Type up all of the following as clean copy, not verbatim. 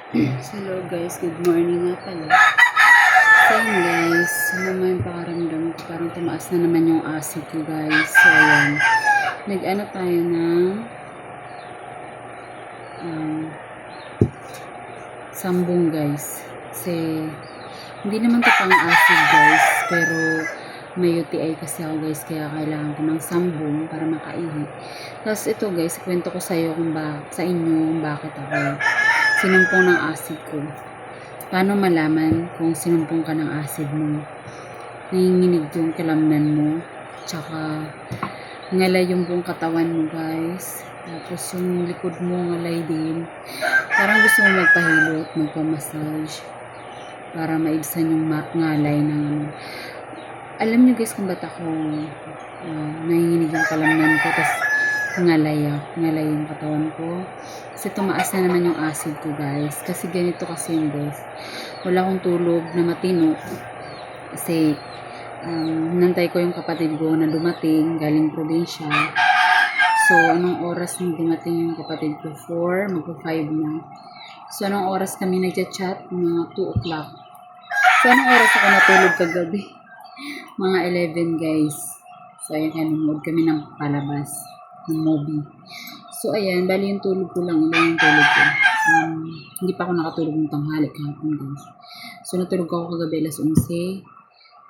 Hello guys, good morning nga pala. So yun guys, naman yung pakaramdam ko, parang tumaas na naman yung acid ko guys. So ayan, nag-ano tayo ng um, sambong guys. Kasi hindi naman to pang acid guys, pero may UTI kasi ako guys, kaya kailangan ko ng sambong para makaihi. Tapos ito guys, kwento ko sa inyo kung bakit ako sinumpong ng acid ko. Paano malaman kung sinumpong ka ng acid mo? Nanginginig yung kalamnan mo, tsaka ngalay yung buong katawan mo guys. Tapos yung likod mo ngalay din. Parang gusto mo magpahilot, magpamassage para maibsan yung ngalay ng ano. Alam niyo guys kung ba't ako nanginginig yung kalamnan ko, tapos ngalay yung katawan ko. Kasi tumaas na naman yung acid ko guys. Kasi ganito kasi yun guys. Wala akong tulog na matino. Kasi nantay ko yung kapatid ko na dumating galing probinsya. So anong oras nung dumating yung kapatid ko? 4, magpa 5 na. So anong oras kami nagchat-chat? Mga 2 o'clock. So anong oras ako natulog kagabi? Mga 11 guys. So ayan, nanonood kami ng palabas ng movie. So ayan, bali yung tulog ko lang, ilan yung tulog ko. Hindi pa ako nakatulog ng tanghali kahapon guys. So natulog ako kagabi alas 11,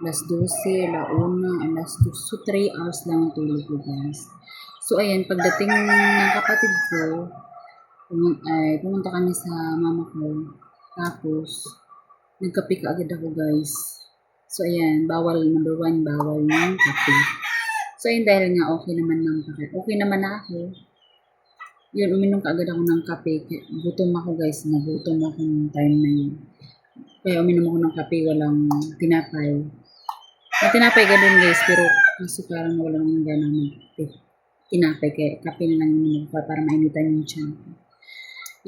alas 12, alas 1, alas 2. So 3 hours lang ang tulog ko guys. So ayan, pagdating ng kapatid ko, pumunta kami sa mama ko. Tapos, nagkape ka agad ako guys. So ayan, number 1, bawal ng kape. So ayun, dahil nga okay naman ng kape. Okay naman na ako. Yun, uminom ka agad ako ng kape. Gutom ako guys, nagutom ako ng time na yun. Kaya uminom ako ng kape, walang tinapay. May tinapay ganun guys, pero kasi parang wala nang gana ng tinapay. Kaya kape na lang uminom ko para mainitan yung tiyan ko.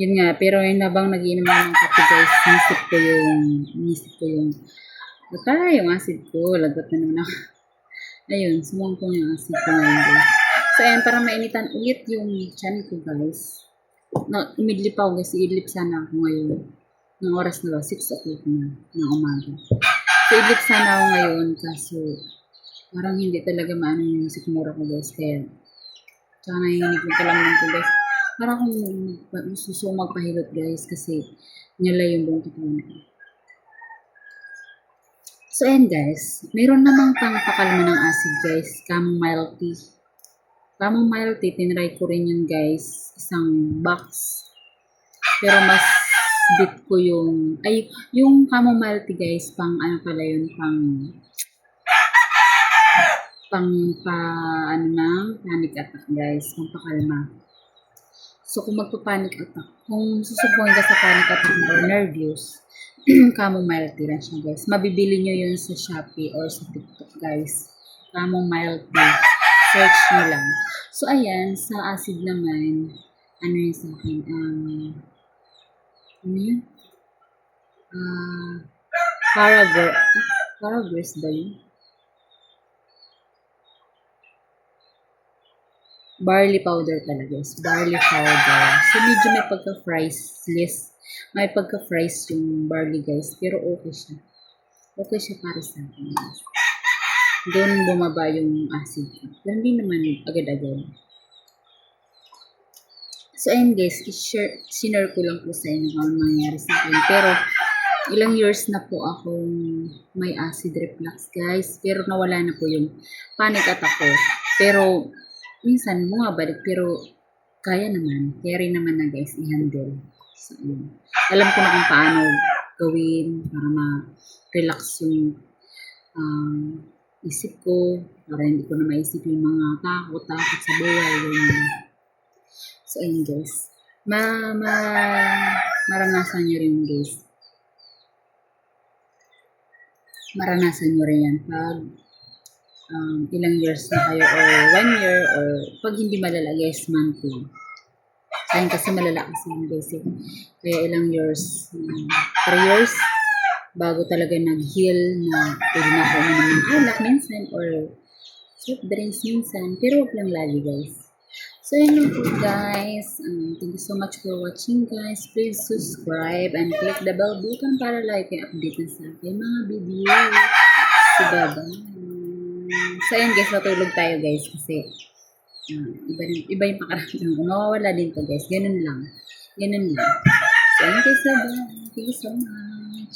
Yun nga, pero yun habang nagiinom ako ng kape guys, nisip ko yung yung acid ko, lagot na naman ako. Ayun, sumumpong yung acid ko ngayon guys. So ayan, para mainitan ulit yung tiyan ko guys. Umidlip ako guys, iidlip sana ako ngayon. Ng oras na ba? 6 o'clock na ng umaga. So idlip sana ako ngayon kaso parang hindi talaga maano yung sikmura ko guys. Kaya tsaka nanginginig yung kalamnan ko guys. Parang kung suso magpahilot guys kasi nilay yung buong katawan ko. So ayan guys, meron namang pangpakalma ng acid guys, chamomile tea. Chamomile tea, tinry ko rin yun guys, isang box. Pero mas bit ko yung chamomile tea guys, pang ano pala yun, panic attack guys, pang pakalma. So kung magpa-panic attack, kung susubukan ka sa panic attack or nervous, chamomile tea lang siya guys. Mabibili nyo yun sa Shopee or sa TikTok guys. Chamomile tea. Search nyo lang. So ayan, sa acid naman, ano yun sa akin? Ano yun? Paragrass ba yun? Barley powder talaga guys. Barley powder. So medyo may pagka-fries may pagka-fries yung barley guys. Pero okay siya. Okay siya para sa akin guys. Doon bumaba yung acid ko. Pero hindi naman agad-agad. So ayun guys, sinare ko lang po sa inyo kung nangyari sa akin. Pero ilang years na po akong may acid reflux guys. Pero nawala na po yung panic attack ko. Pero minsan bumabalik, pero kaya rin naman na guys i-handle. So, alam ko na kung paano gawin para ma-relax yung isip ko, para hindi ko na maisip yung mga takot sa buhay. So, ayun guys. Maranasan nyo rin guys. Maranasan nyo rin yan pag ilang years na kayo or 1 year or pag hindi malala guys, month lang. Ayun kasi malala kasi yung basic. Kaya ilang years, 3 years bago talaga nag-heal na pwede na ako uminom ng alak minsan or soft drinks minsan, pero wag lang lagi guys. So, yun lang po guys. Thank you so much for watching guys. Please subscribe and click the bell button para like and update na sa aking mga video. So, bye-bye. So, yun guys, matulog tayo guys kasi iba yung pakaramdam ko. Mawawala din to guys. Ganun lang. Ganun lang. So, yun guys, bye-bye. Thank you so much.